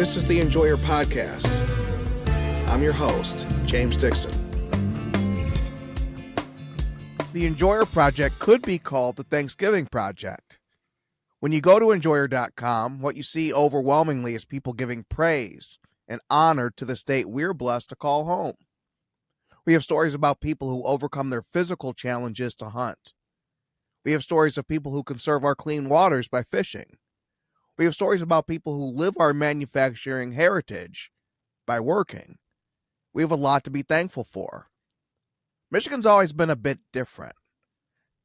This is the Enjoyer Podcast. I'm your host, James Dixon. The Enjoyer Project could be called the Thanksgiving Project. When you go to enjoyer.com, what you see overwhelmingly is people giving praise and honor to the state we're blessed to call home. We have stories about people who overcome their physical challenges to hunt. We have stories of people who conserve our clean waters by fishing. We have stories about people who live our manufacturing heritage by working. We have a lot to be thankful for. Michigan's always been a bit different.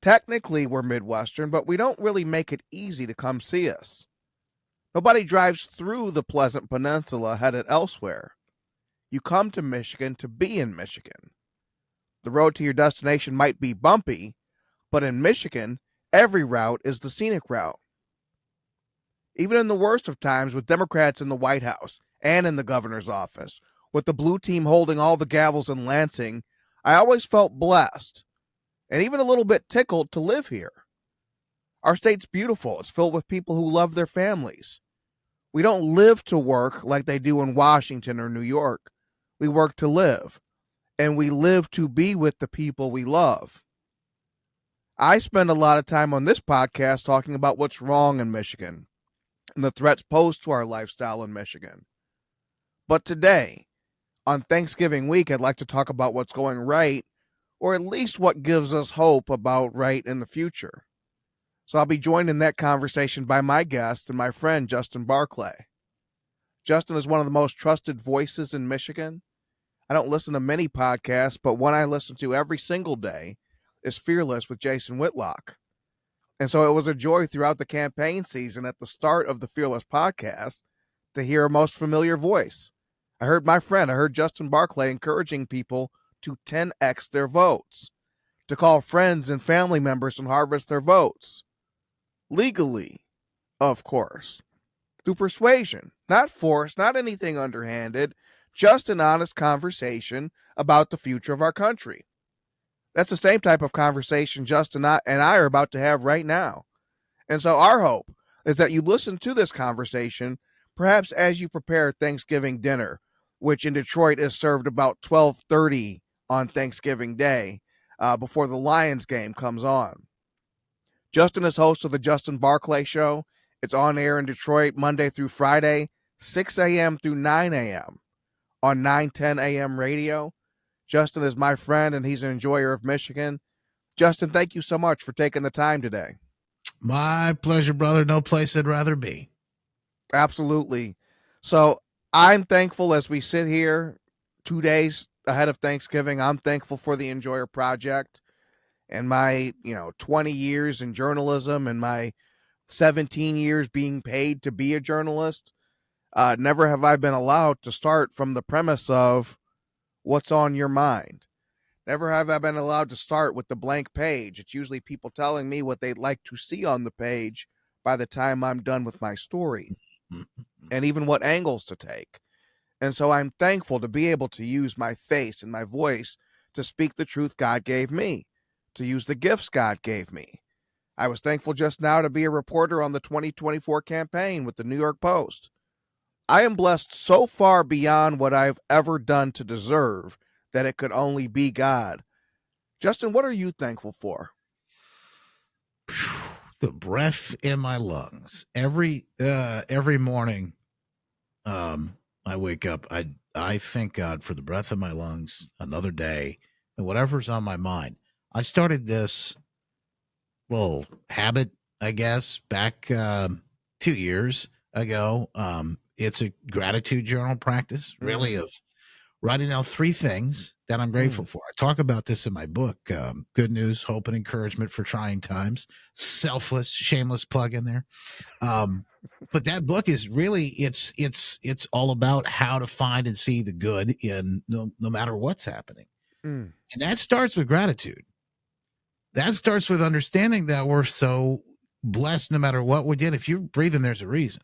Technically, we're Midwestern, but we don't really make it easy to come see us. Nobody drives through the Pleasant Peninsula headed elsewhere. You come to Michigan to be in Michigan. The road to your destination might be bumpy, but in Michigan, every route is the scenic route. Even in the worst of times, with Democrats in the White House and in the governor's office, with the blue team holding all the gavels in Lansing, I always felt blessed and even a little bit tickled to live here. Our state's beautiful. It's filled with people who love their families. We don't live to work like they do in Washington or New York. We work to live, and we live to be with the people we love. I spend a lot of time on this podcast talking about what's wrong in Michigan and the threats posed to our lifestyle in Michigan. But today, on Thanksgiving week, I'd like to talk about what's going right, or at least what gives us hope about right in the future. So I'll be joined in that conversation by my guest and my friend, Justin Barclay. Justin is one of the most trusted voices in Michigan. I don't listen to many podcasts, but one I listen to every single day is Fearless with Jason Whitlock. And so it was a joy throughout the campaign season at the start of the Fearless podcast to hear a most familiar voice. I heard Justin Barclay encouraging people to 10x their votes, to call friends and family members and harvest their votes. Legally, of course. Through persuasion, not force, not anything underhanded, just an honest conversation about the future of our country. That's the same type of conversation Justin and I are about to have right now. And so our hope is that you listen to this conversation, perhaps as you prepare Thanksgiving dinner, which in Detroit is served about 12:30 on Thanksgiving Day, before the Lions game comes on. Justin is host of the Justin Barclay Show. It's on air in Detroit Monday through Friday, 6 a.m. through 9 a.m. on 910 a.m. radio. Justin is my friend, and he's an enjoyer of Michigan. Justin, thank you so much for taking the time today. My pleasure, brother. No place I'd rather be. Absolutely. So I'm thankful as we sit here 2 days ahead of Thanksgiving. I'm thankful for the Enjoyer Project and my 20 years in journalism and my 17 years being paid to be a journalist. Never have I been allowed to start from the premise of what's on your mind. Never have I been allowed to start with the blank page. It's usually people telling me what they'd like to see on the page by the time I'm done with my story, and even what angles to take. And so I'm thankful to be able to use my face and my voice to speak the truth God gave me, to use the gifts God gave me. I was thankful just now to be a reporter on the 2024 campaign with the New York Post. I am blessed so far beyond what I've ever done to deserve that it could only be God. Justin, what are you thankful for? The breath in my lungs. Every morning, I wake up. I thank God for the breath in my lungs, another day, and whatever's on my mind. I started this little habit, I guess, back 2 years ago. It's a gratitude journal practice, really, of writing down 3 things that I'm grateful for. I talk about this in my book, Good News, Hope, and Encouragement for Trying Times. Selfless, shameless plug in there. But that book is really, it's all about how to find and see the good in no matter what's happening. And that starts with gratitude. That starts with understanding that we're so blessed no matter what we did. If you're breathing, there's a reason.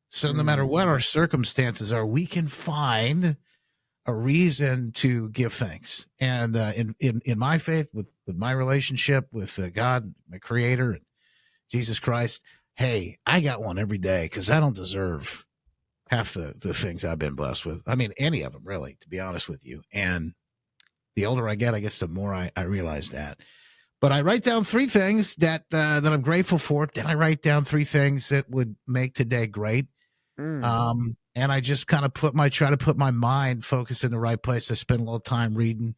So no matter what our circumstances are, we can find a reason to give thanks. And in my faith, with my relationship with God, my creator, and Jesus Christ, hey, I got one every day because I don't deserve half the things I've been blessed with. I mean, any of them, really, to be honest with you. And the older I get, I guess the more I realize that. But I write down 3 things that I'm grateful for. Then I write down 3 things that would make today great. And I just kind of try to put my mind focus in the right place. I spend a little time reading,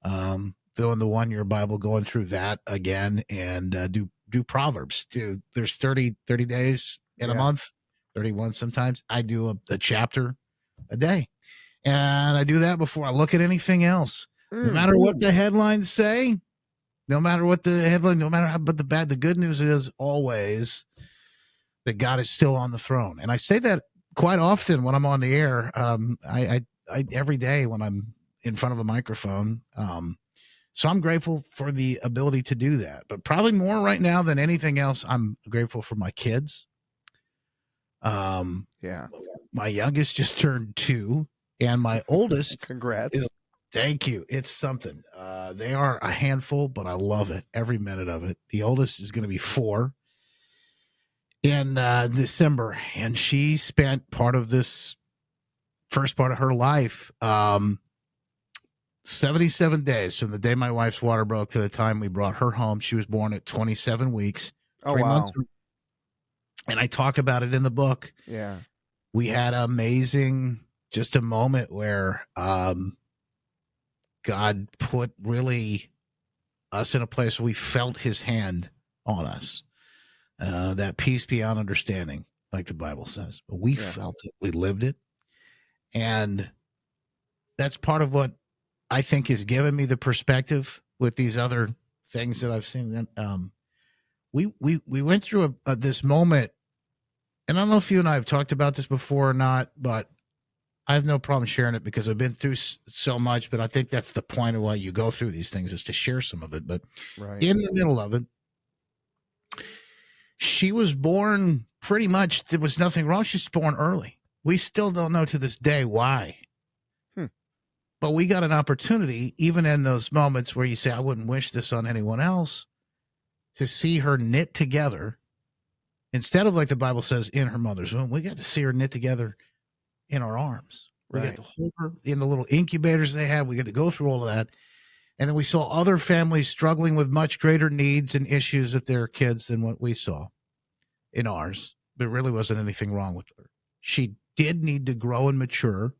doing the 1 year Bible, going through that again, and do Proverbs. There's 30 days in a month, 31 sometimes. I do a chapter a day, and I do that before I look at anything else. No matter what the headlines say, no matter how but the good news is always that God is still on the throne. And I say that quite often when I'm on the air. I every day when I'm in front of a microphone. So I'm grateful for the ability to do that. But probably more right now than anything else, I'm grateful for my kids. My youngest just turned 2, and my oldest, congrats. Thank you. It's something. They are a handful, but I love it, every minute of it. The oldest is going to be 4 in December, and she spent part of this first part of her life, 77 days from the day my wife's water broke to the time we brought her home. She was born at 27 weeks. Oh, 3 wow. months. And I talk about it in the book. Yeah. We had just a moment where God put really us in a place where we felt his hand on us. That peace beyond understanding, like the Bible says. But we felt it. We lived it. And that's part of what I think has given me the perspective with these other things that I've seen. We went through this moment, and I don't know if you and I have talked about this before or not, but I have no problem sharing it because I've been through so much. But I think that's the point of why you go through these things, is to share some of it. But in the middle of it, she was born pretty much, there was nothing wrong. She was born early. We still don't know to this day why. But we got an opportunity, even in those moments where you say, I wouldn't wish this on anyone else, to see her knit together. Instead of, like the Bible says, in her mother's womb, we got to see her knit together in our arms. We got to hold her in the little incubators they had. We got to go through all of that. And then we saw other families struggling with much greater needs and issues with their kids than what we saw in ours. There really wasn't anything wrong with her. She did need to grow and mature.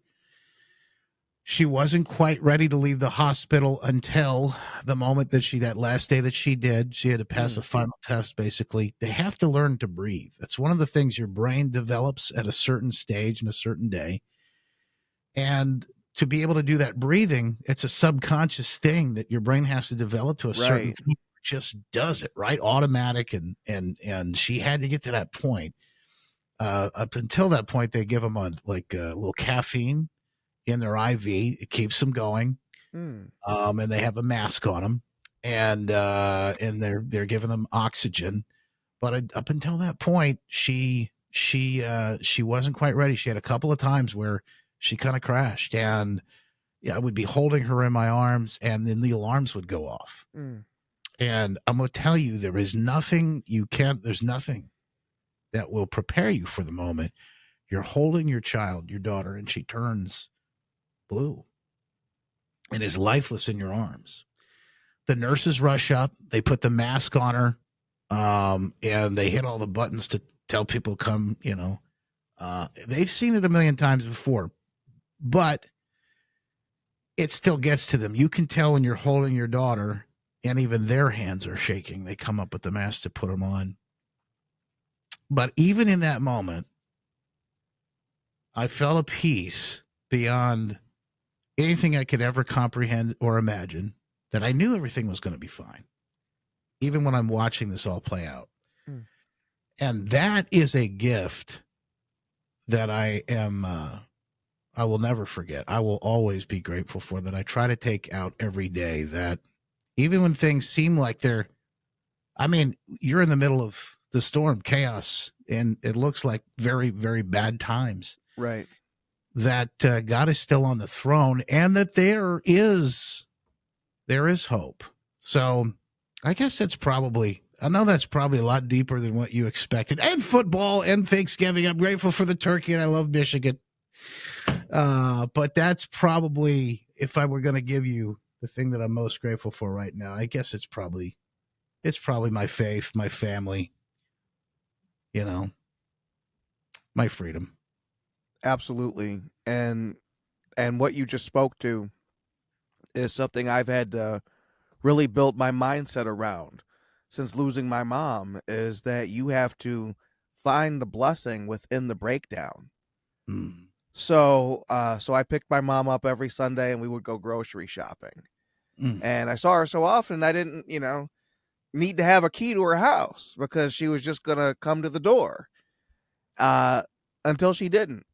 She wasn't quite ready to leave the hospital until the moment that last day that she did. She had to pass a final test, basically. They have to learn to breathe. That's one of the things your brain develops at a certain stage and a certain day. And to be able to do that breathing, it's a subconscious thing that your brain has to develop to a certain point. It just does it, right? Automatic. And she had to get to that point. Up until that point, they give them a little caffeine in their IV. It keeps them going. And they have a mask on them, and they're giving them oxygen. But up until that point, she wasn't quite ready. She had a couple of times where she kind of crashed, and I would be holding her in my arms, and then the alarms would go off. And I'm going to tell you, there's nothing that will prepare you for the moment. You're holding your child, your daughter, and she turns blue and is lifeless in your arms. The nurses rush up, they put the mask on her, and they hit all the buttons to tell people come, they've seen it a million times before, but it still gets to them. You can tell when you're holding your daughter, and even their hands are shaking. They come up with the mask to put them on. But even in that moment, I felt a peace beyond anything I could ever comprehend or imagine, that I knew everything was going to be fine, even when I'm watching this all play out. And that is a gift that I will never forget. I will always be grateful for, that I try to take out every day, that even when things seem like you're in the middle of the storm, chaos, and it looks like very, very bad times. Right. That God is still on the throne, and that there is hope. So I guess that's probably I know that's probably a lot deeper than what you expected. And football and Thanksgiving. I'm grateful for the turkey and I love Michigan. But that's probably, if I were going to give you the thing that I'm most grateful for right now, I guess it's probably my faith, my family, my freedom. Absolutely. And what you just spoke to is something I've had to really build my mindset around since losing my mom, is that you have to find the blessing within the breakdown. Mm. So I picked my mom up every Sunday and we would go grocery shopping. And I saw her so often I didn't, need to have a key to her house because she was just going to come to the door. Until she didn't.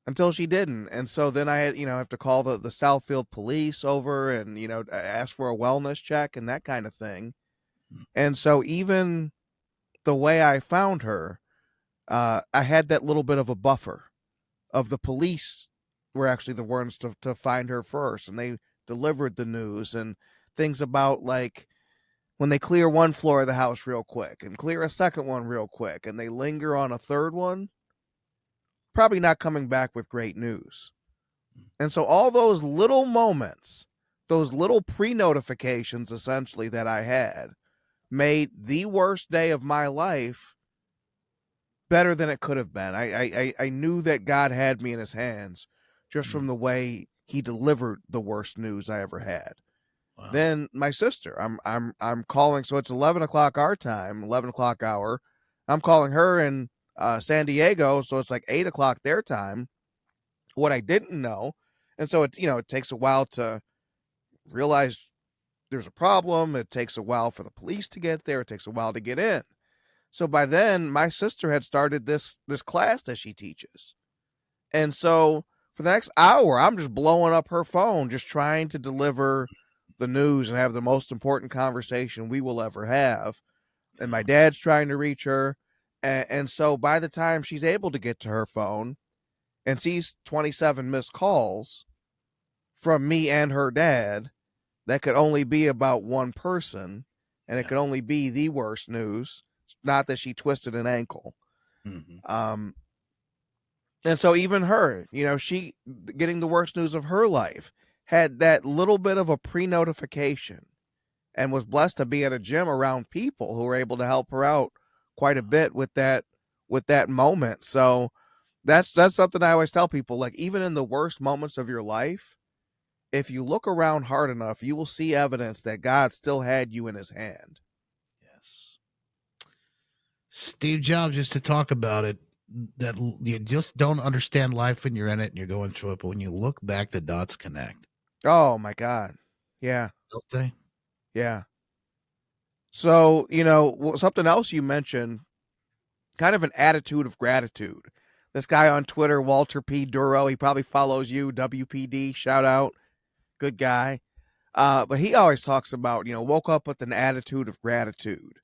Until she didn't. And so then I had, have to call the Southfield police over and, ask for a wellness check and that kind of thing. And so even the way I found her, I had that little bit of a buffer of the police were actually the ones to find her first. And they delivered the news and things about like when they clear one floor of the house real quick and clear a second one real quick and they linger on a third one, probably not coming back with great news. And so all those little moments, those little pre-notifications essentially that I had made the worst day of my life better than it could have been. I knew that God had me in his hands just from the way he delivered the worst news I ever had. Wow. Then my sister, I'm calling, so it's 11 o'clock our time, 11 o'clock hour. I'm calling her in San Diego, so it's like 8 o'clock their time. What I didn't know, and so it takes a while to realize there's a problem. It takes a while for the police to get there. It takes a while to get in. So by then, my sister had started this class that she teaches, and so for the next hour, I'm just blowing up her phone, just trying to deliver the news and have the most important conversation we will ever have. And my dad's trying to reach her. And so by the time she's able to get to her phone and sees 27 missed calls from me and her dad, that could only be about one person. And it could only be the worst news. Not that she twisted an ankle. And so even her, she getting the worst news of her life had that little bit of a pre-notification and was blessed to be at a gym around people who were able to help her out quite a bit with that moment. So that's something I always tell people, like even in the worst moments of your life, if you look around hard enough, you will see evidence that God still had you in his hand. Yes. Steve Jobs used to talk about it, that you just don't understand life when you're in it and you're going through it, but when you look back, the dots connect. Oh my God. Yeah. Don't they? Yeah. So, something else you mentioned, kind of an attitude of gratitude. This guy on Twitter, Walter P. Duro, he probably follows you, WPD, shout out. Good guy. But he always talks about, woke up with an attitude of gratitude.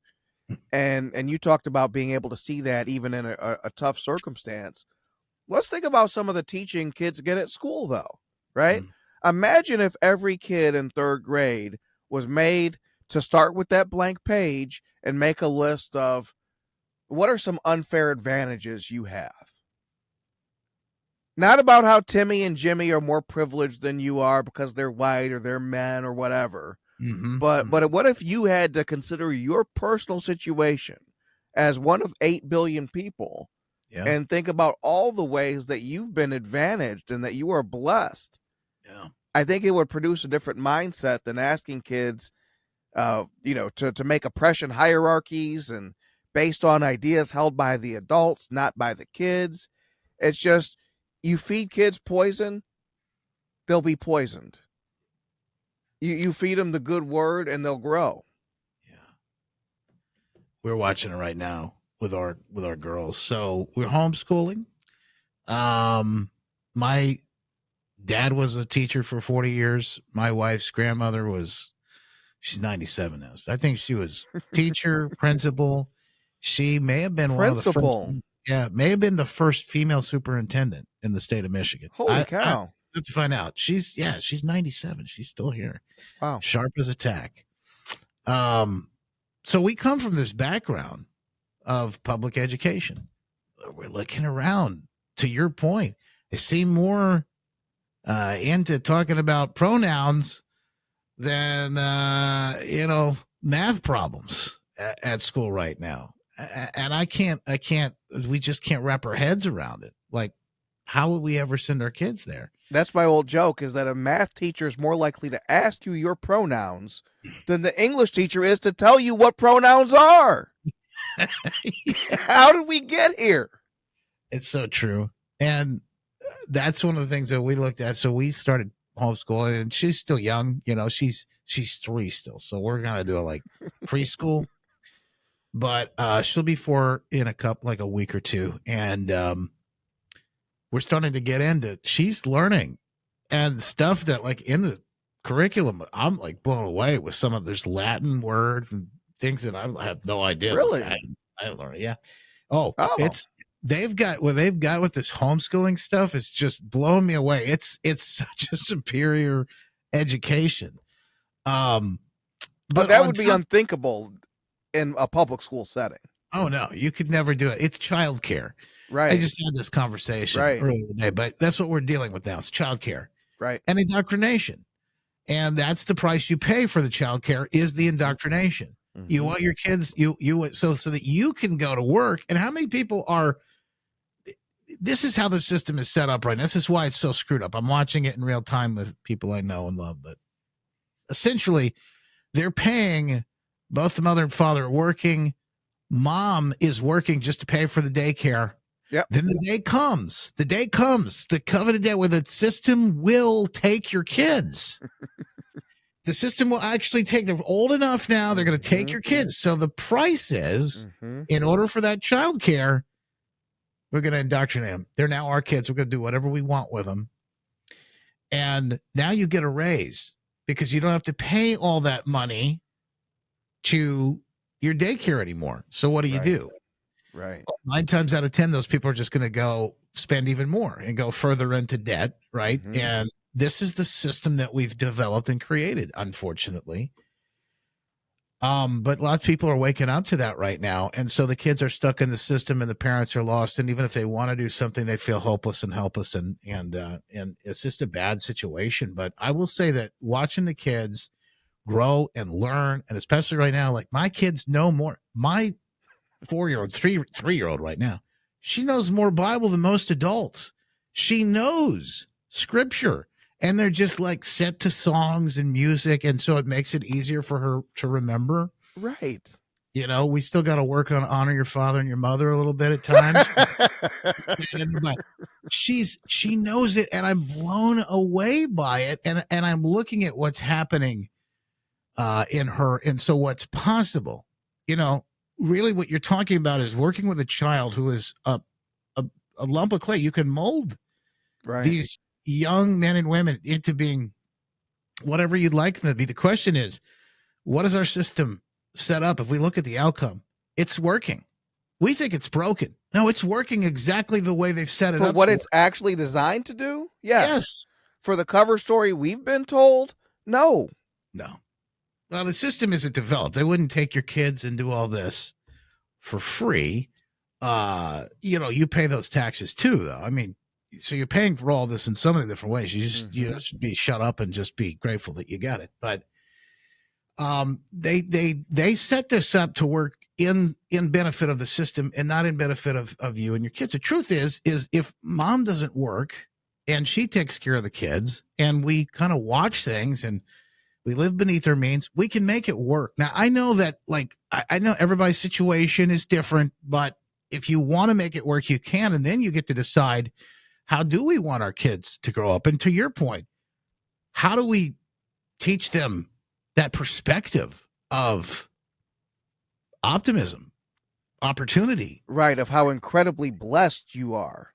And you talked about being able to see that even in a tough circumstance. Let's think about some of the teaching kids get at school, though, right? Imagine if every kid in third grade was made to start with that blank page and make a list of what are some unfair advantages you have. Not about how Timmy and Jimmy are more privileged than you are because they're white or they're men or whatever. But what if you had to consider your personal situation as one of 8 billion people and think about all the ways that you've been advantaged and that you are blessed? Yeah. I think it would produce a different mindset than asking kids, to make oppression hierarchies and based on ideas held by the adults, not by the kids. It's just, you feed kids poison, they'll be poisoned. You feed them the good word and they'll grow. Yeah. We're watching it right now with our girls. So we're homeschooling. My dad was a teacher for 40 years. My wife's grandmother she's 97 now. So I think she was teacher, principal. She may have been one of the first. Yeah, may have been the first female superintendent in the state of Michigan. Holy cow. I have to find out. She's 97. She's still here. Wow. Sharp as a tack. So we come from this background of public education. We're looking around. To your point, they seem more into talking about pronouns than math problems at school right now. And we just can't wrap our heads around it. Like, how would we ever send our kids there? That's my old joke, is that a math teacher is more likely to ask you your pronouns than the English teacher is to tell you what pronouns are. How did we get here? It's so true. And that's one of the things that we looked at. So we started homeschooling, and she's still young. She's 3 still. So we're going to do like preschool, but she'll be 4 in a week or two. And we're starting to get into, she's learning and stuff that like in the curriculum, I'm like blown away with there's Latin words and things that I have no idea. Really? I learned it. Yeah. Oh, they've got with this homeschooling stuff. It's just blowing me away. It's such a superior education. But that would be unthinkable in a public school setting. Oh no, you could never do it. It's childcare. Right. I just had this conversation earlier today, but that's what we're dealing with now. It's childcare. Right. And indoctrination. And that's the price you pay for the childcare is the indoctrination. Mm-hmm. You want your kids, so that you can go to work. And how many people this is how the system is set up right now. This is why it's so screwed up. I'm watching it in real time with people I know and love, but essentially they're paying both the mother and father are working. Mom is working just to pay for the daycare. Yep. Then the day comes, the coveted day where the system will take your kids. The system will actually they're old enough now, they're going to take your kids. So the price is, in order for that child care, we're going to indoctrinate them. They're now our kids. We're going to do whatever we want with them. And now you get a raise because you don't have to pay all that money to your daycare anymore. So what do? Right. 9 times out of 10, those people are just going to go spend even more and go further into debt. Right. Mm-hmm. And this is the system that we've developed and created, unfortunately. But lots of people are waking up to that right now. And so the kids are stuck in the system and the parents are lost. And even if they want to do something, they feel hopeless and helpless. And it's just a bad situation. But I will say that watching the kids grow and learn, and especially right now, like my kids know more. My 4-year-old, 3-year-old right now, she knows more Bible than most adults. She knows scripture, and they're just like set to songs and music. And so it makes it easier for her to remember. Right. We still got to work on honor your father and your mother a little bit at times. But she knows it, and I'm blown away by it. And I'm looking at what's happening in her. And so what's possible, really what you're talking about is working with a child who is a lump of clay. You can mold these young men and women into being whatever you'd like them to be. The question is, what is our system set up? If we look at the outcome, it's working. We think it's broken. No, it's working exactly the way they've set it up. For what it's actually designed to do? Yes. For the cover story we've been told? No. Well, the system isn't developed. They wouldn't take your kids and do all this for free. You pay those taxes too, though. I mean, so you're paying for all this in so many different ways. You should be shut up and just be grateful that you got it. But they set this up to work in benefit of the system and not in benefit of you and your kids. The truth is if mom doesn't work and she takes care of the kids and we kind of watch things and we live beneath our means, we can make it work. Now, I know that, I know everybody's situation is different, but if you want to make it work, you can, and then you get to decide, how do we want our kids to grow up? And to your point, how do we teach them that perspective of optimism, opportunity? Right, of how incredibly blessed you are.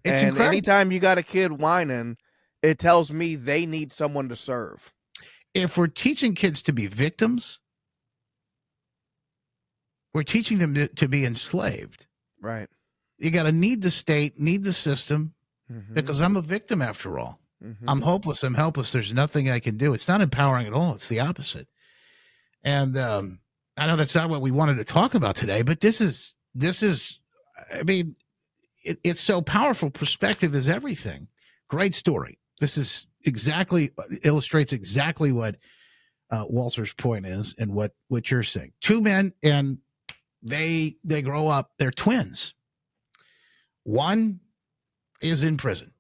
It's and incredible. Anytime you got a kid whining, it tells me they need someone to serve. If we're teaching kids to be victims, we're teaching them to be enslaved. Right. You got to need the state, need the system, because I'm a victim after all. I'm hopeless. I'm helpless. There's nothing I can do. It's not empowering at all. It's the opposite. And I know that's not what we wanted to talk about today, but this is, I mean, it's so powerful. Perspective is everything. Great story. This is illustrates exactly what Walter's point is and what you're saying. Two men, and they grow up. They're twins. One is in prison,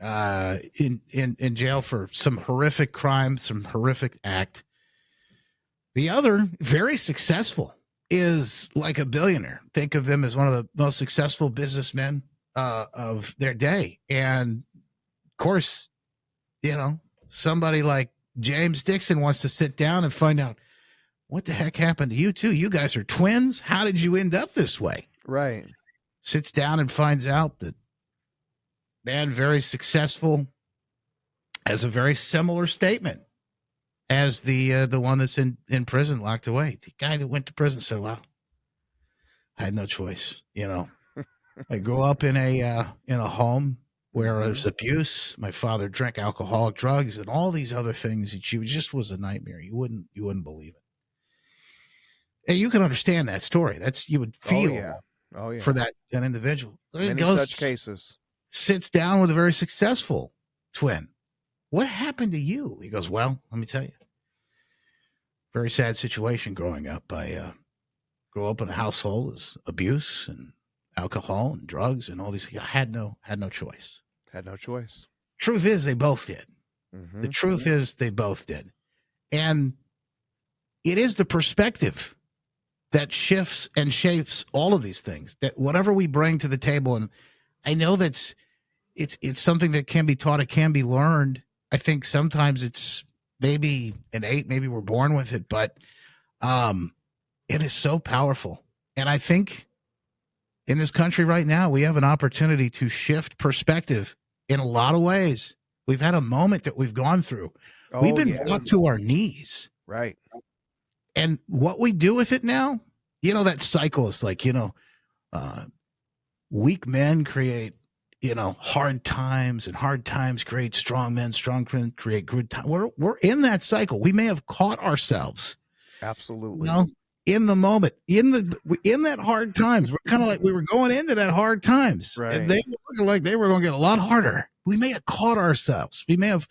in jail for some horrific crime, some horrific act. The other, very successful, is like a billionaire. Think of him as one of the most successful businessmen of their day. And of course, somebody like James Dixon wants to sit down and find out, what the heck happened to you two? You guys are twins. How did you end up this way? Right. Sits down and finds out that man, very successful, has a very similar statement as the one that's in prison, locked away. The guy that went to prison said, well, I had no choice. I grew up in a home where there was abuse. My father drank alcoholic drugs and all these other things. It just was a nightmare. You wouldn't believe it. And you can understand that story. You would feel for an individual. Many such cases. Sits down with a very successful twin. What happened to you? He goes, well, let me tell you. Very sad situation growing up. I grew up in a household with abuse and alcohol and drugs and all these things. I had no choice. Had no choice. Truth is, they both did. Mm-hmm. The truth is, they both did. And it is the perspective that shifts and shapes all of these things, that whatever we bring to the table. And I know that's it's something that can be taught. It can be learned. I think sometimes it's maybe innate, maybe we're born with it, but it is so powerful. And I think in this country right now, we have an opportunity to shift perspective in a lot of ways. We've had a moment that we've gone through. We've been brought to our knees. Right. And what we do with it now, that cycle is like, weak men create, hard times, and hard times create strong men create good times. We're in that cycle. We may have caught ourselves. Absolutely. In the moment, in that hard times. We're kind of like we were going into that hard times. Right. And they were looking like they were going to get a lot harder. We may have caught ourselves. We may have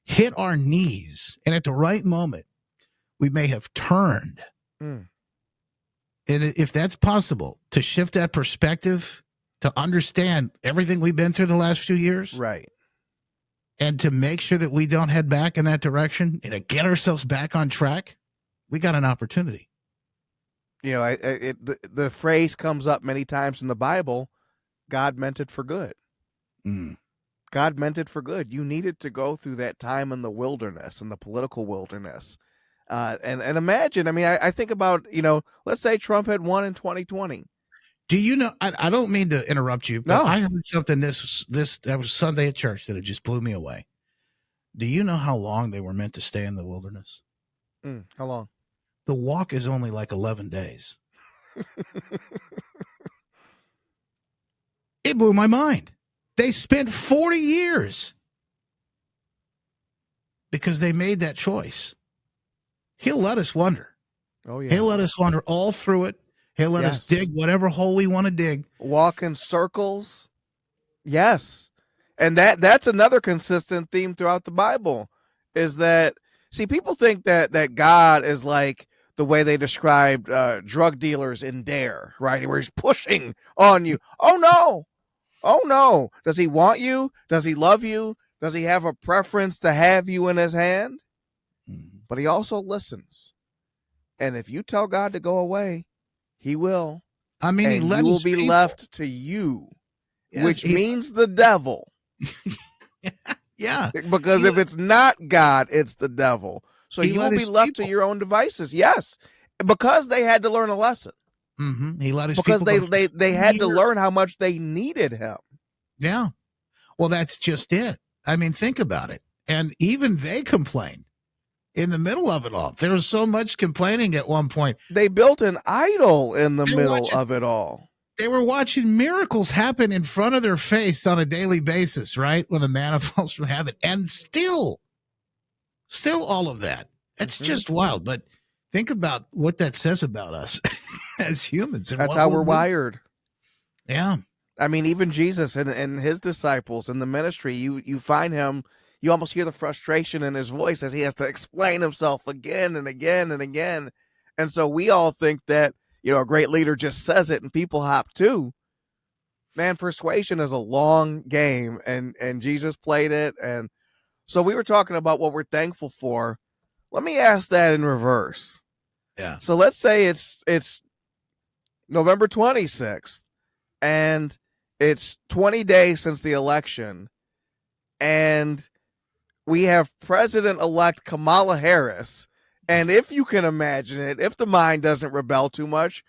hit our knees. And at the right moment, we may have turned. And if that's possible, to shift that perspective, to understand everything we've been through the last few years. Right. And to make sure that we don't head back in that direction and to get ourselves back on track, we got an opportunity. The phrase comes up many times in the Bible, God meant it for good. God meant it for good. You needed to go through that time in the wilderness, in the political wilderness. And imagine, I think about, let's say Trump had won in 2020. Do you know, I don't mean to interrupt you, but I heard something that was Sunday at church that it just blew me away. Do you know how long they were meant to stay in the wilderness? How long? The walk is only like 11 days. It blew my mind. They spent 40 years because they made that choice. He'll let us wonder. Oh, yeah. He'll let us wander all through it. He'll let us dig whatever hole we want to dig. Walk in circles. Yes. And that's another consistent theme throughout the Bible is that, see, people think that God is like the way they described drug dealers in Dare, right? Where he's pushing on you. Oh, no. Oh, no. Does he want you? Does he love you? Does he have a preference to have you in his hand? But he also listens. And if you tell God to go away, he will. He let you will be left to you, which means the devil. Yeah. Because if it's not God, it's the devil. So you will be left to your own devices. Yes. Because they had to learn a lesson. He let his because people they had to learn how much they needed him. Yeah. Well, that's just it. Think about it. And even they complained. In the middle of it all, there was so much complaining at one point. They built an idol in the middle of it all. They were watching miracles happen in front of their face on a daily basis, right? When the manna falls from heaven. And still all of that. It's just wild. But think about what that says about us as humans. And That's what how we'll we're do. wired. Yeah. I mean, even Jesus and his disciples in the ministry, you find him, you almost hear the frustration in his voice as he has to explain himself again and again and again. And so we all think that, a great leader just says it and people hop too. Man, persuasion is a long game, and Jesus played it. And so we were talking about what we're thankful for. Let me ask that in reverse. Yeah. So let's say it's November 26th and it's 20 days since the election, and we have President-elect Kamala Harris. And if you can imagine it, if the mind doesn't rebel too much,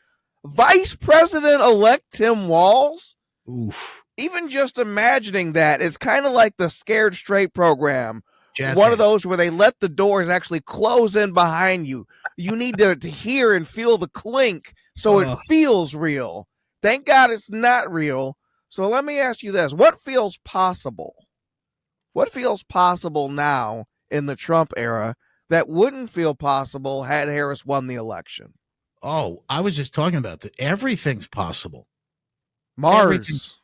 Vice President-elect Tim Walz. Oof. Even just imagining that, it's kind of like the Scared Straight program. Jazz One hands. of those where they let the doors actually close in behind you. You need to hear and feel the clink so it feels real. Thank God it's not real. So let me ask you this. What feels possible? What feels possible now in the Trump era that wouldn't feel possible had Harris won the election? Oh, I was just talking about that. Everything's possible. Mars.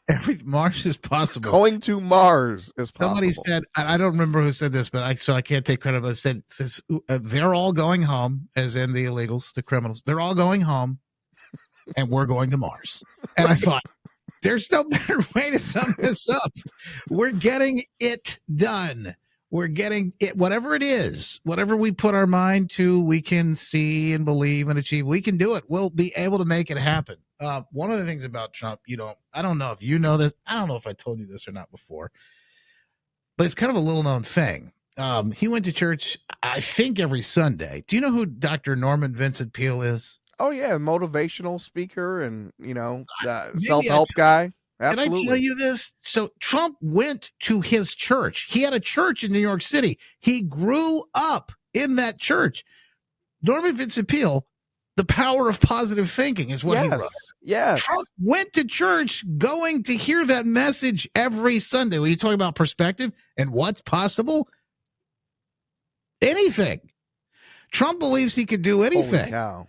Mars is possible. Going to Mars is possible. Somebody said, I don't remember who said this, but I can't take credit, but it says they're all going home, as in the illegals, the criminals. They're all going home, and we're going to Mars. And I thought, there's no better way to sum this up. We're getting it done. We're getting it, whatever it is, whatever we put our mind to, we can see and believe and achieve. We can do it. We'll be able to make it happen. One of the things about Trump, I don't know if you know this. I don't know if I told you this or not before, but it's kind of a little known thing. He went to church, I think, every Sunday. Do you know who Dr. Norman Vincent Peale is? Oh, yeah. Motivational speaker and, self-help guy. Absolutely. Did I tell you this? So Trump went to his church. He had a church in New York City. He grew up in that church. Norman Vincent Peale, The Power of Positive Thinking is what he wrote. Yes. Trump went to church going to hear that message every Sunday. When you talk about perspective and what's possible, anything. Trump believes he could do anything. Holy cow.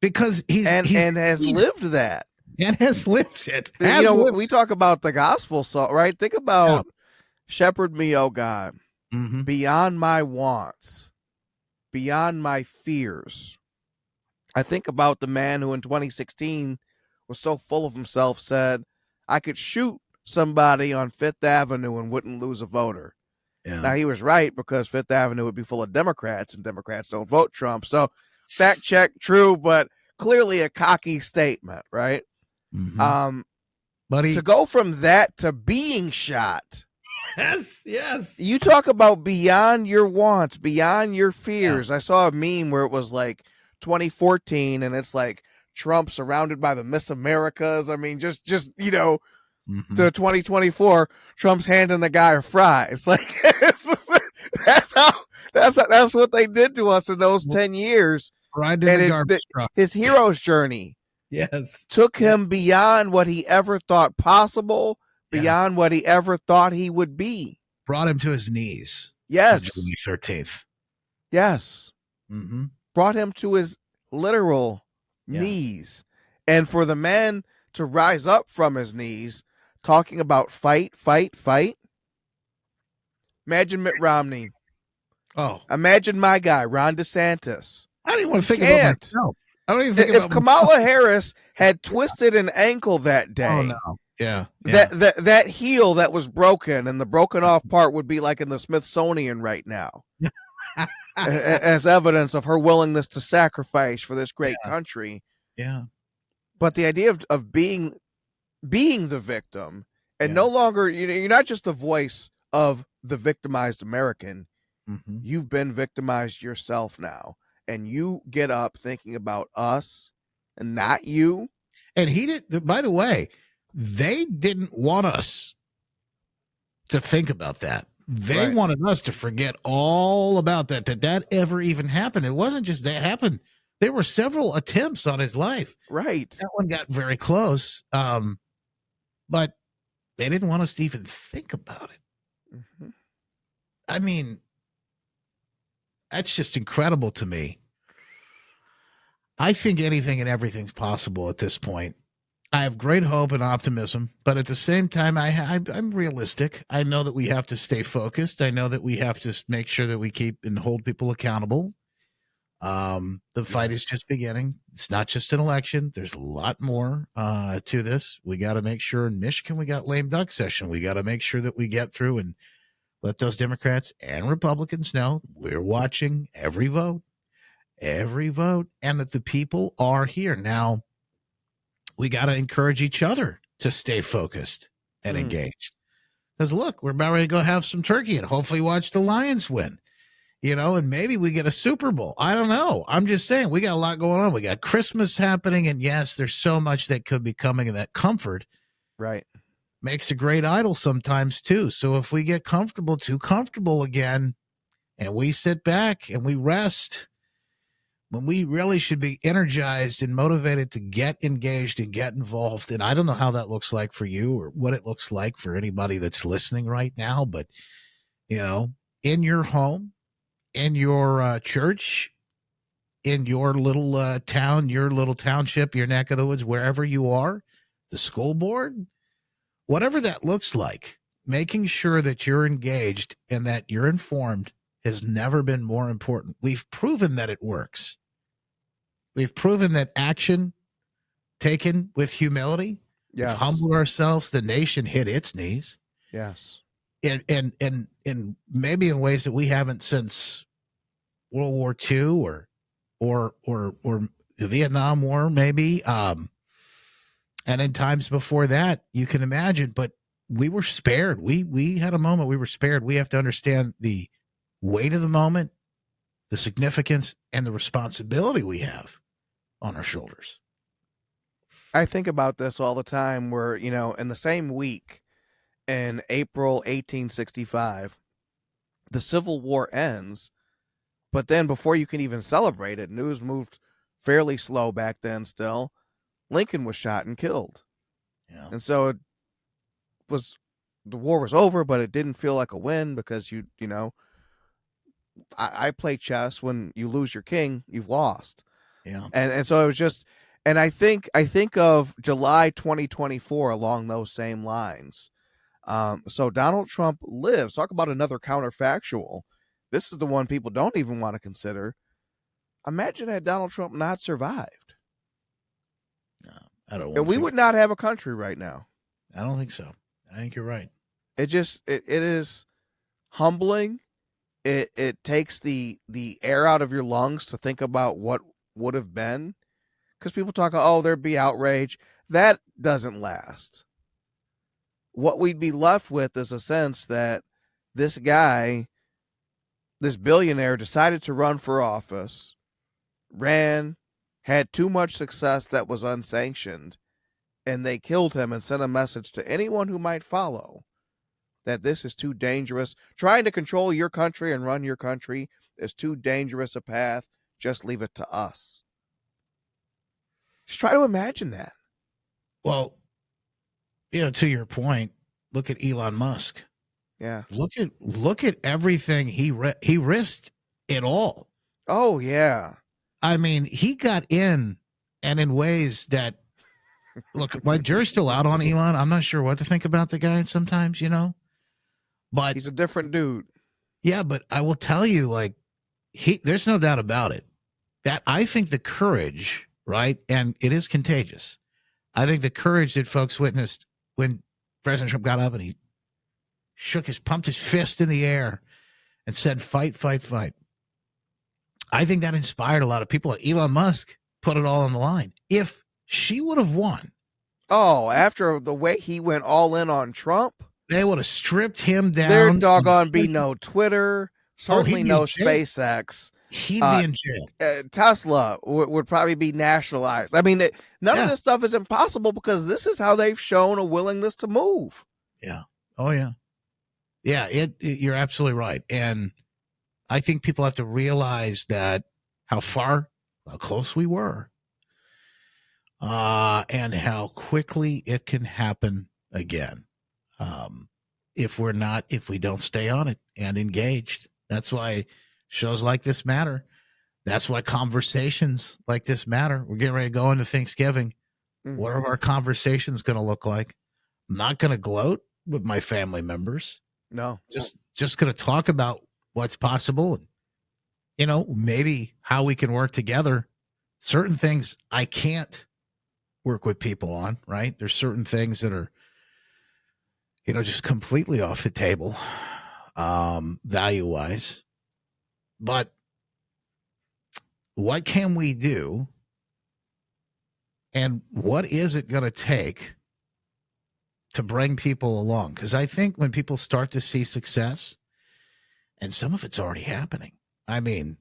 Because he's has lived that. And has lived it. We talk about the gospel song, right? Think about Shepherd me, oh God, beyond my wants, beyond my fears. I think about the man who in 2016 was so full of himself, said, I could shoot somebody on Fifth Avenue and wouldn't lose a voter. Yeah. Now, he was right, because Fifth Avenue would be full of Democrats, and Democrats don't vote Trump. So fact check, true, but clearly a cocky statement, right? Buddy, to go from that to being shot. Yes. You talk about beyond your wants, beyond your fears. Yeah. I saw a meme where it was like 2014 and it's like Trump surrounded by the Miss Americas. I mean, just to 2024, Trump's handing the guy fries. Like that's what they did to us in those 10 years. Right in the garbage truck. His hero's journey. Yes. Took him beyond what he ever thought possible, beyond what he ever thought he would be. Brought him to his knees. Yes. July 13th. Yes. Brought him to his literal knees. And for the man to rise up from his knees, talking about fight, fight, fight. Imagine Mitt Romney. Oh. Imagine my guy, Ron DeSantis. I don't even want to think about myself. I don't even think if Kamala Harris had twisted an ankle that day. Oh, no. Yeah. That heel that was broken, and the broken off part would be like in the Smithsonian right now. As evidence of her willingness to sacrifice for this great country. Yeah. But the idea of being the victim and no longer, you're not just the voice of the victimized American. You've been victimized yourself now. And you get up thinking about us and not you. And he did, by the way, they didn't want us to think about that. They wanted us to forget all about that ever even happened. It wasn't just that happened. There were several attempts on his life. Right. That one got very close. But they didn't want us to even think about it. I mean, that's just incredible to me. I think anything and everything's possible at this point. I have great hope and optimism, but at the same time, I'm realistic. I know that we have to stay focused. I know that we have to make sure that we keep and hold people accountable. The fight is just beginning. It's not just an election. There's a lot more to this. We got to make sure in Michigan we got lame duck session. We got to make sure that we get through and let those Democrats and Republicans know we're watching every vote, and that the people are here. Now, we got to encourage each other to stay focused and engaged. Because look, we're about ready to go have some turkey and hopefully watch the Lions win. And maybe we get a Super Bowl. I don't know. I'm just saying we got a lot going on. We got Christmas happening. And yes, there's so much that could be coming, and that comfort makes a great idol sometimes too. So if we get too comfortable again, and we sit back and we rest, when we really should be energized and motivated to get engaged and get involved. And I don't know how that looks like for you or what it looks like for anybody that's listening right now, but in your home, in your church, in your little town, your little township, your neck of the woods, wherever you are, the school board, whatever that looks like, making sure that you're engaged and that you're informed has never been more important. We've proven that it works. We've proven that action taken with humility, we've humbled ourselves, the nation hit its knees. Yes. And maybe in ways that we haven't since World War II or the Vietnam War, maybe. And in times before that, you can imagine, but we were spared. We had a moment, we were spared. We have to understand the weight of the moment, the significance, and the responsibility we have on our shoulders. I think about this all the time where, in the same week in April 1865, the Civil War ends, but then before you can even celebrate it, news moved fairly slow back then still. Lincoln was shot and killed. Yeah. And so the war was over, but it didn't feel like a win because I play chess. When you lose your king, you've lost. Yeah. And so it was just, and I think of July 2024 along those same lines. So Donald Trump lives. Talk about another counterfactual. This is the one people don't even want to consider. Imagine had Donald Trump not survived. No, I don't. And we would not have a country right now. I don't think so. I think you're right. It is humbling. It takes the air out of your lungs to think about what would have been, because people talk, there'd be outrage. That doesn't last. What we'd be left with is a sense that this guy, this billionaire, decided to run for office, had too much success that was unsanctioned, and they killed him and sent a message to anyone who might follow that this is too dangerous. Trying to control your country and run your country is too dangerous a path. Just leave it to us. Just try to imagine that. Well, to your point, look at Elon Musk. Yeah. Look at everything he risked it all. Oh, yeah. I mean, he got in, and in ways that, look, my jury's still out on Elon. I'm not sure what to think about the guy sometimes, but he's a different dude. Yeah, but I will tell you, there's no doubt about it, that I think the courage, right, and it is contagious. I think the courage that folks witnessed when President Trump got up and he pumped his fist in the air and said, "Fight, fight, fight." I think that inspired a lot of people. Elon Musk put it all on the line. If she would have won, after the way he went all in on Trump, they would have stripped him down. There doggone be no Twitter, certainly no SpaceX. He'd be in jail. Tesla would probably be nationalized. I mean, none of this stuff is impossible because this is how they've shown a willingness to move. Yeah. Oh, yeah. Yeah, you're absolutely right. And I think people have to realize that how close we were, and how quickly it can happen again. If we don't stay on it and engaged. That's why shows like this matter. That's why conversations like this matter. We're getting ready to go into Thanksgiving. Mm-hmm. What are our conversations going to look like? I'm not going to gloat with my family members. No. Just going to talk about what's possible and, maybe how we can work together. Certain things I can't work with people on, right? There's certain things that are, just completely off the table, value-wise. But what can we do? And what is it going to take to bring people along? Because I think when people start to see success, and some of it's already happening. I mean,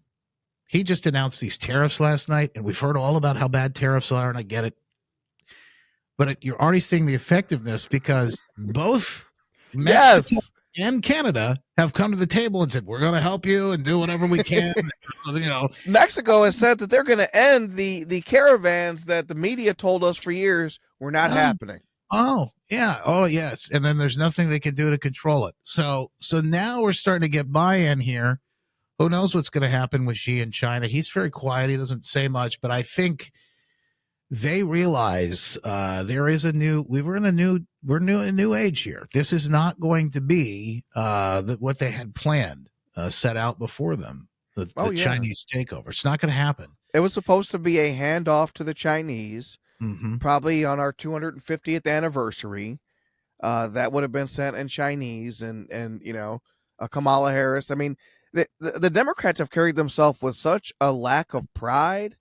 he just announced these tariffs last night, and we've heard all about how bad tariffs are, and I get it. But you're already seeing the effectiveness because both Mexico and Canada have come to the table and said, we're going to help you and do whatever we can. Mexico has said that they're going to end the caravans that the media told us for years were not happening. Oh, yeah. Oh, yes. And then there's nothing they can do to control it. So now we're starting to get buy-in here. Who knows what's going to happen with Xi in China? He's very quiet. He doesn't say much, but I think they realize we're in a new age here. This is not going to be what they had planned, set out before them, the Chinese takeover. It's not going to happen. It was supposed to be a handoff to the Chinese, probably on our 250th anniversary. That would have been sent in Chinese and Kamala Harris. I mean, the Democrats have carried themselves with such a lack of pride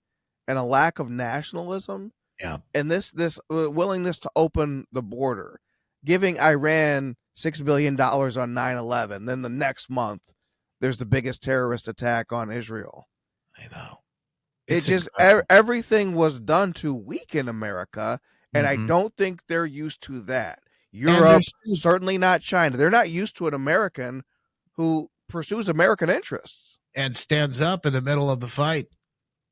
and a lack of nationalism. Yeah. And this willingness to open the border, giving Iran $6 billion on 9/11. Then the next month, there's the biggest terrorist attack on Israel. I know. Everything was done to weaken America. And I don't think they're used to that. Europe, certainly not China. They're not used to an American who pursues American interests. And stands up in the middle of the fight.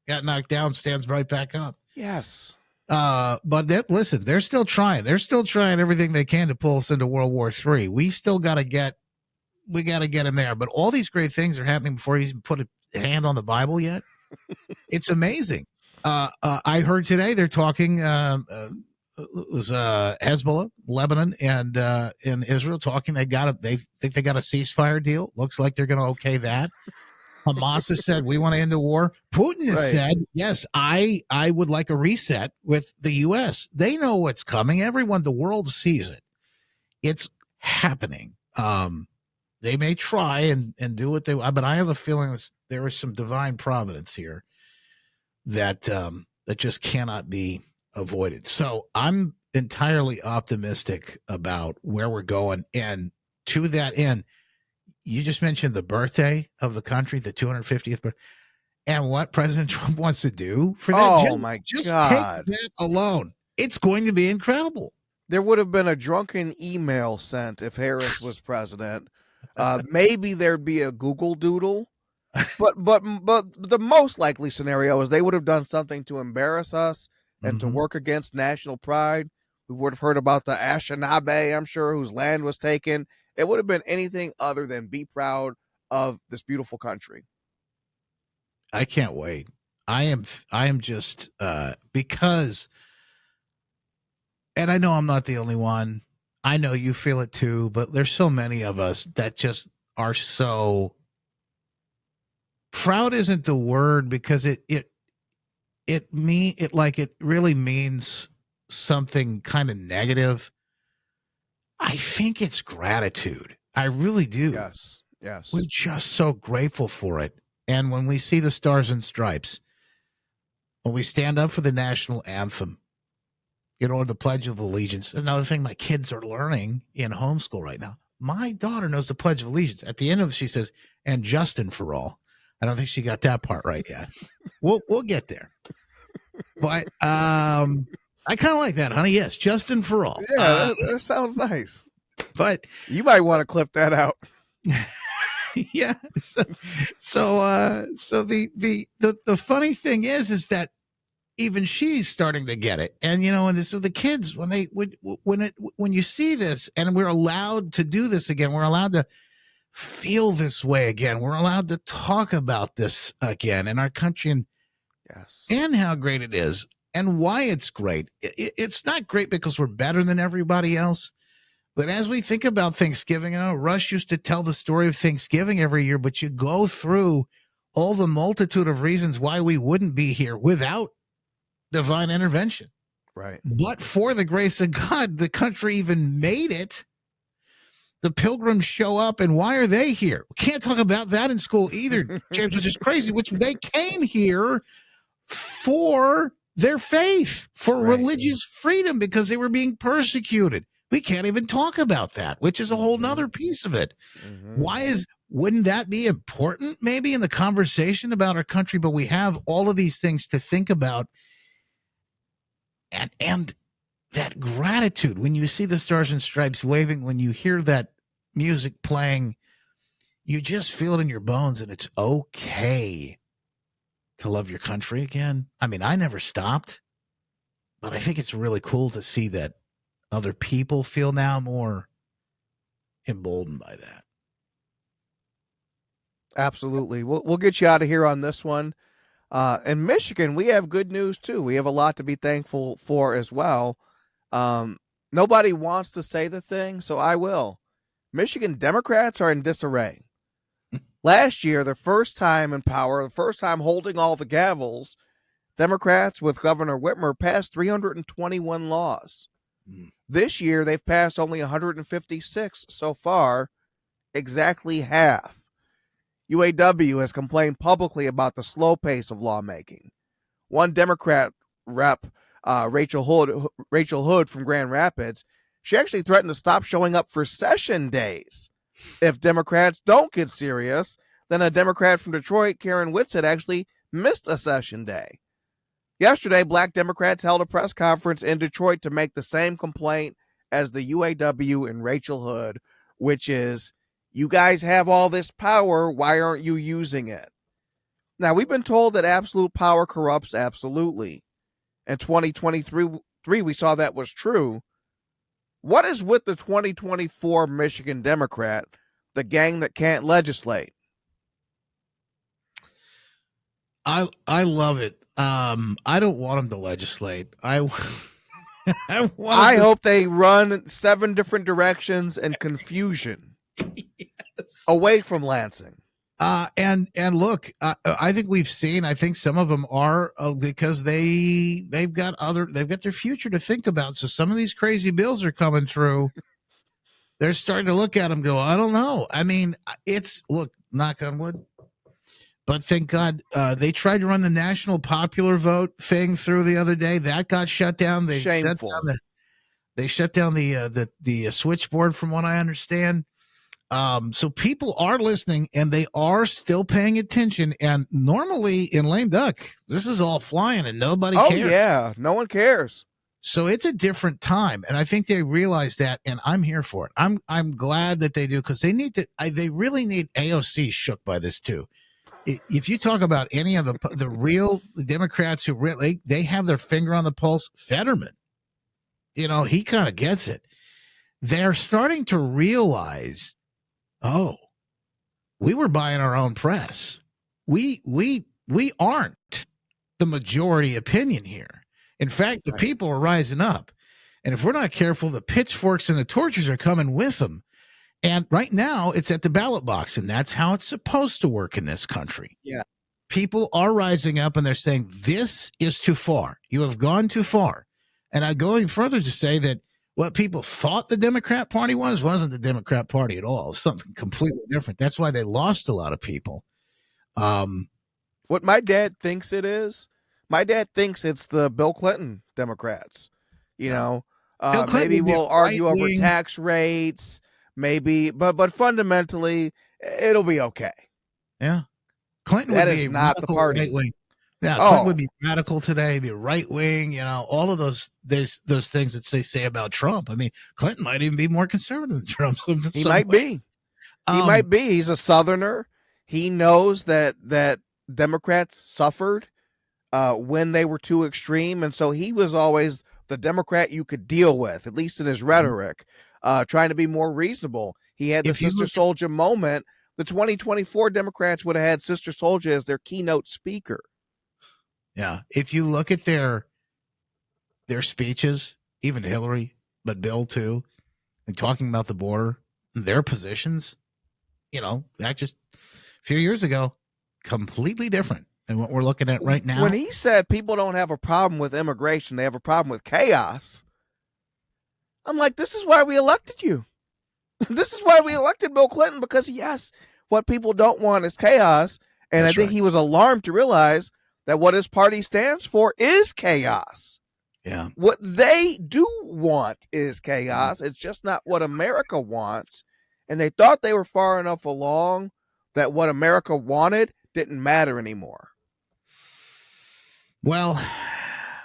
Got knocked down, stands right back up. Yes. But listen, they're still trying. They're still trying everything they can to pull us into World War III. We still got to get in there. But all these great things are happening before he's put a hand on the Bible yet. It's amazing. I heard today they're talking. It was Hezbollah, Lebanon, and in Israel talking. They think they got a ceasefire deal. Looks like they're going to okay that. Hamas has said we want to end the war. Putin has said, yes, I would like a reset with the U.S. They know what's coming. Everyone, the world sees it. It's happening. They may try and do what they want, but I have a feeling there is some divine providence here that just cannot be avoided. So I'm entirely optimistic about where we're going. And to that end, you just mentioned the birthday of the country, the 250th birthday, and what President Trump wants to do for that. Oh, my God. Take that alone. It's going to be incredible. There would have been a drunken email sent if Harris was president. Maybe there'd be a Google Doodle. But the most likely scenario is they would have done something to embarrass us and to work against national pride. We would have heard about the Anishinaabe, I'm sure, whose land was taken. It would have been anything other than be proud of this beautiful country. I can't wait. I am just because, and I know I'm not the only one. I know you feel it too, but there's so many of us that just are so proud isn't the word because it really means something kind of negative. I think it's gratitude. I really do. Yes. We're just so grateful for it. And when we see the stars and stripes, when we stand up for the national anthem, the Pledge of Allegiance, another thing my kids are learning in homeschool right now. My daughter knows the Pledge of Allegiance. At the end of it, she says, and Justin for all. I don't think she got that part right yet. We'll get there. But I kind of like that, honey. Yes, Justin for all. Yeah, that sounds nice. But you might want to clip that out. Yeah. So the funny thing is that even she's starting to get it, and so the kids when you see this, and we're allowed to do this again, we're allowed to feel this way again. We're allowed to talk about this again in our country and how great it is and why it's great. It's not great because we're better than everybody else. But as we think about Thanksgiving, I know Rush used to tell the story of Thanksgiving every year, but you go through all the multitude of reasons why we wouldn't be here without divine intervention. Right. But for the grace of God, the country even made it. The pilgrims show up, and why are they here? We can't talk about that in school either, James, which is crazy, which they came here for their faith, for religious freedom, because they were being persecuted. We can't even talk about that, which is a whole nother piece of it. Wouldn't that be important maybe in the conversation about our country? But we have all of these things to think about. And that gratitude, when you see the Stars and Stripes waving, when you hear that music playing, you just feel it in your bones, and it's okay to love your country again. I mean, I never stopped, but I think it's really cool to see that other people feel now more emboldened by that. Absolutely. We'll get you out of here on this one. In Michigan, we have good news too. We have a lot to be thankful for as well. Nobody wants to say the thing, so I will. Michigan Democrats are in disarray. Last year, the first time in power, the first time holding all the gavels, Democrats with Governor Whitmer passed 321 laws. This year, they've passed only 156 so far, exactly half. UAW has complained publicly about the slow pace of lawmaking. One Democrat rep, Rachel Hood from Grand Rapids, she actually threatened to stop showing up for session days. If Democrats don't get serious, then a Democrat from Detroit, Karen Whitsett, actually missed a session day. Yesterday, Black Democrats held a press conference in Detroit to make the same complaint as the UAW and Rachel Hood, which is, you guys have all this power, why aren't you using it? Now, we've been told that absolute power corrupts absolutely. In 2023, we saw that was true. What is with the 2024 Michigan Democrat, the gang that can't legislate? I love it. I don't want them to legislate. I hope they run 7 different directions and confusion away from Lansing. And look, I think we've seen. I think some of them are because they've got their future to think about. So some of these crazy bills are coming through. They're starting to look at them, go, I don't know. I mean, knock on wood. But thank God they tried to run the national popular vote thing through the other day. That got shut down. Shameful. They shut down the switchboard, from what I understand. So people are listening, and they are still paying attention. And normally in lame duck, this is all flying and nobody cares. Oh yeah, no one cares. So it's a different time, and I think they realize that, and I'm here for it. I'm glad that they do, because they need to. They really need AOC shook by this too. If you talk about any of the real Democrats who really, they have their finger on the pulse, Fetterman, he kind of gets it. They're starting to realize, oh, we were buying our own press. We aren't the majority opinion here. In fact, the people are rising up. And if we're not careful, the pitchforks and the torches are coming with them. And right now, it's at the ballot box, and that's how it's supposed to work in this country. Yeah. People are rising up, and they're saying, this is too far. You have gone too far. And I'm going further to say that what people thought the Democrat Party wasn't the Democrat Party at all. It was something completely different. That's why they lost a lot of people. What my dad thinks it is, my dad thinks it's the Bill Clinton Democrats. Maybe we'll argue over tax rates. Maybe, but fundamentally, it'll be okay. Yeah, Clinton that would is be not the party. Right-wing. Yeah, Clinton would be radical today, be right wing. All of those things that they say about Trump. I mean, Clinton might even be more conservative than Trump. He might be. He might be. He's a Southerner. He knows that Democrats suffered when they were too extreme, and so he was always the Democrat you could deal with, at least in his rhetoric. Trying to be more reasonable. He had the If you Sister look Soldier moment. The 2024 Democrats would have had Sister Soldier as their keynote speaker. Yeah. If you look at their speeches, even Hillary, but Bill too, and talking about the border, their positions, that just a few years ago, completely different than what we're looking at right now. When he said people don't have a problem with immigration, they have a problem with chaos, I'm like, this is why we elected you. This is why we elected Bill Clinton, because yes, what people don't want is chaos. And That's I think right. he was alarmed to realize that what his party stands for is chaos. Yeah. What they do want is chaos. It's just not what America wants. And they thought they were far enough along that what America wanted didn't matter anymore. Well,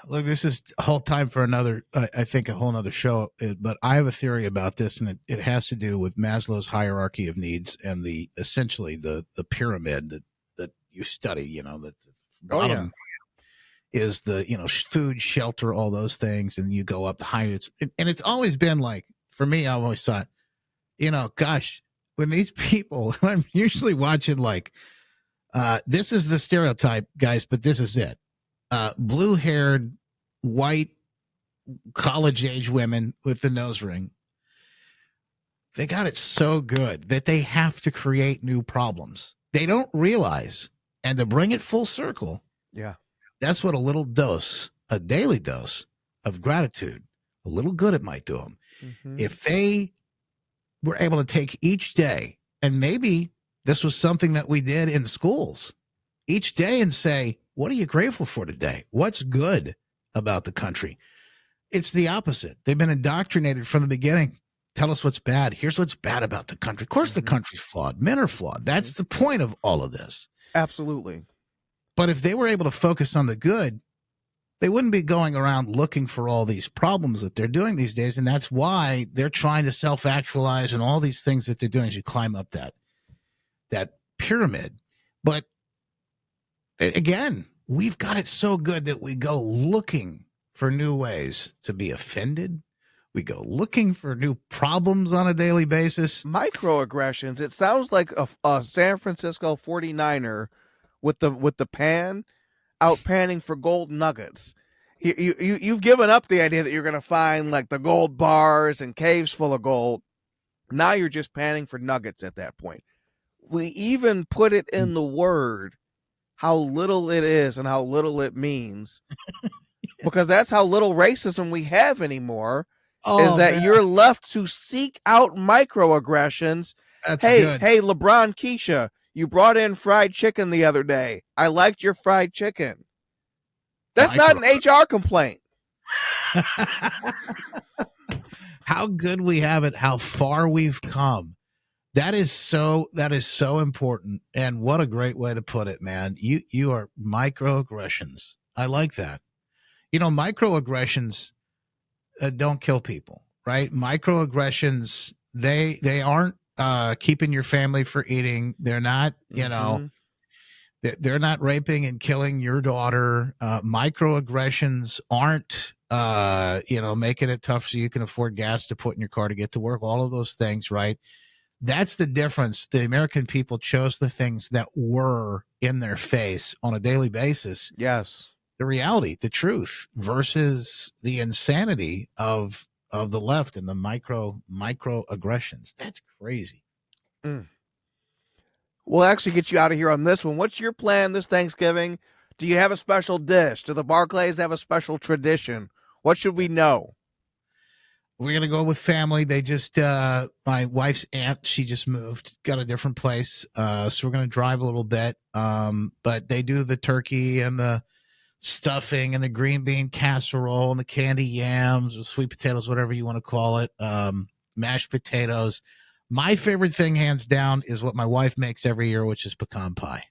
look, this is a whole time for another, I think, a whole nother show. But I have a theory about this, and it has to do with Maslow's hierarchy of needs and essentially the pyramid that you study. The bottom is the food, shelter, all those things, and you go up the highest. And it's always been like, for me, I always thought, gosh, when these people, I'm usually watching like, this is the stereotype, guys, but this is it. Blue-haired, white, college-age women with the nose ring. They got it so good that they have to create new problems. They don't realize, and to bring it full circle, that's what a daily dose of gratitude, a little good it might do them. Mm-hmm. If they were able to take each day, and maybe this was something that we did in schools, each day and say, what are you grateful for today? What's good about the country? It's the opposite. They've been indoctrinated from the beginning. Tell us what's bad. Here's what's bad about the country. Of course, the country's flawed. Men are flawed. That's the point of all of this. Absolutely. But if they were able to focus on the good, they wouldn't be going around looking for all these problems that they're doing these days. And that's why they're trying to self-actualize and all these things that they're doing as you climb up that pyramid. But again, we've got it so good that we go looking for new ways to be offended. We go looking for new problems on a daily basis. Microaggressions. It sounds like a San Francisco 49er with the pan out panning for gold nuggets. You've given up the idea that you're going to find like the gold bars and caves full of gold. Now you're just panning for nuggets at that point. We even put it in the word how little it is and how little it means, because that's how little racism we have anymore. Is that man. You're left to seek out microaggressions. That's hey, good. Hey, LeBron Keisha, you brought in fried chicken the other day. I liked your fried chicken. That's not an HR complaint. How good we have it, how far we've come. That is so important. And what a great way to put it, man. You are microaggressions. I like that. Microaggressions don't kill people, right? Microaggressions, they aren't keeping your family from eating. They're not, they're not raping and killing your daughter. Microaggressions aren't, making it tough so you can afford gas to put in your car to get to work. All of those things, right? That's the difference. The American people chose the things that were in their face on a daily basis. Yes. The reality, the truth versus the insanity of the left and the microaggressions. That's crazy. We'll actually get you out of here on this one. What's your plan this Thanksgiving? Do you have a special dish? Do the Barclays have a special tradition? What should we know? We're going to go with family. They just, my wife's aunt, she just moved, got a different place. So we're going to drive a little bit. But they do the turkey and the stuffing and the green bean casserole and the candy yams or sweet potatoes, whatever you want to call it. Mashed potatoes. My favorite thing, hands down, is what my wife makes every year, which is pecan pie.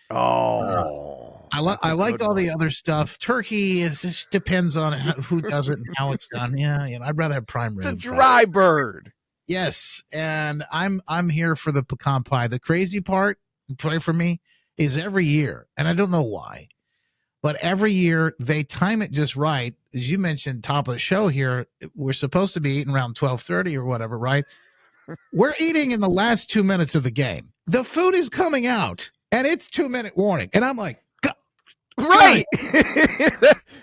I like all the other stuff. Turkey just depends on who does it and how it's done. Yeah, I'd rather have prime rib. It's a dry bird. Yes, and I'm here for the pecan pie. The crazy part, play for me, is every year, and I don't know why, but every year they time it just right. As you mentioned, top of the show here, we're supposed to be eating around 12:30 or whatever, right? We're eating in the last 2 minutes of the game. The food is coming out, and it's 2-minute warning. And I'm like, right.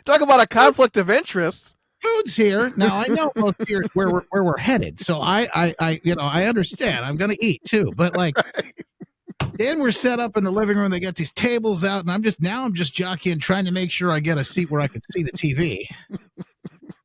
Talk about a conflict of interest. Food's here. Now I know most here where we're headed. So I understand. I'm gonna eat too. But like then we're set up in the living room. They got these tables out, and I'm just jockeying, trying to make sure I get a seat where I can see the TV.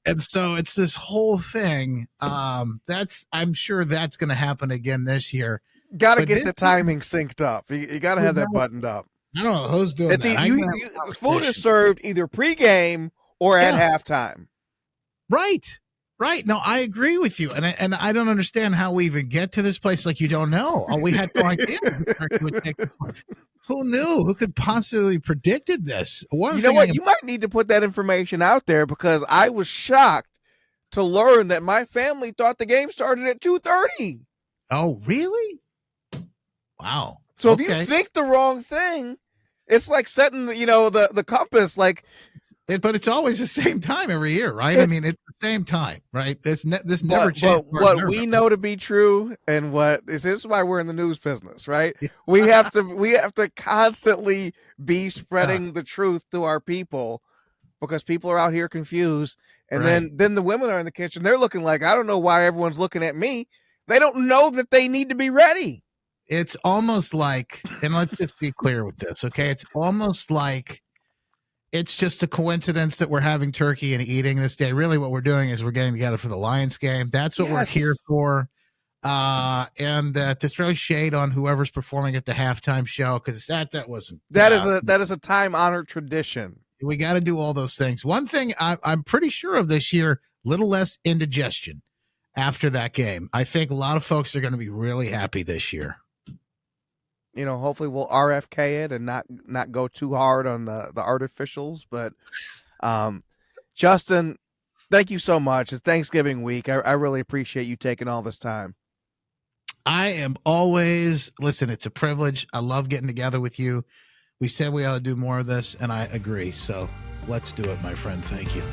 And so it's this whole thing. I'm sure that's going to happen again this year. Got to get the timing synced up. You got to have that buttoned up. I don't know who's doing that. Food is served either pregame or at halftime. Right. No, I agree with you. And I don't understand how we even get to this place. Like, you don't know. Oh, we had no idea. Who knew? Who could possibly predicted this? You know what? You might need to put that information out there, because I was shocked to learn that my family thought the game started at 2:30. Oh, really? Wow. So if you think the wrong thing, it's like setting the compass like. But it's always the same time every year, right? I mean, it's the same time, right? This never changes. What we know to be true, and this is why we're in the news business, right? We have to constantly be spreading the truth to our people, because people are out here confused. And then the women are in the kitchen. They're looking like, I don't know why everyone's looking at me. They don't know that they need to be ready. It's almost like, and let's just be clear with this, okay? It's almost like it's just a coincidence that we're having turkey and eating this day. Really, what we're doing is we're getting together for the Lions game. That's what we're here for. And to throw shade on whoever's performing at the halftime show, because that wasn't. That is a time-honored tradition. We got to do all those things. One thing I'm pretty sure of this year, little less indigestion after that game. I think a lot of folks are going to be really happy this year. Hopefully we'll RFK it and not go too hard on the artificials. But Justin, thank you so much. It's Thanksgiving week. I really appreciate you taking all this time. I am always, listen, it's a privilege. I love getting together with you. We said we ought to do more of this, and I agree. So let's do it, my friend. Thank you.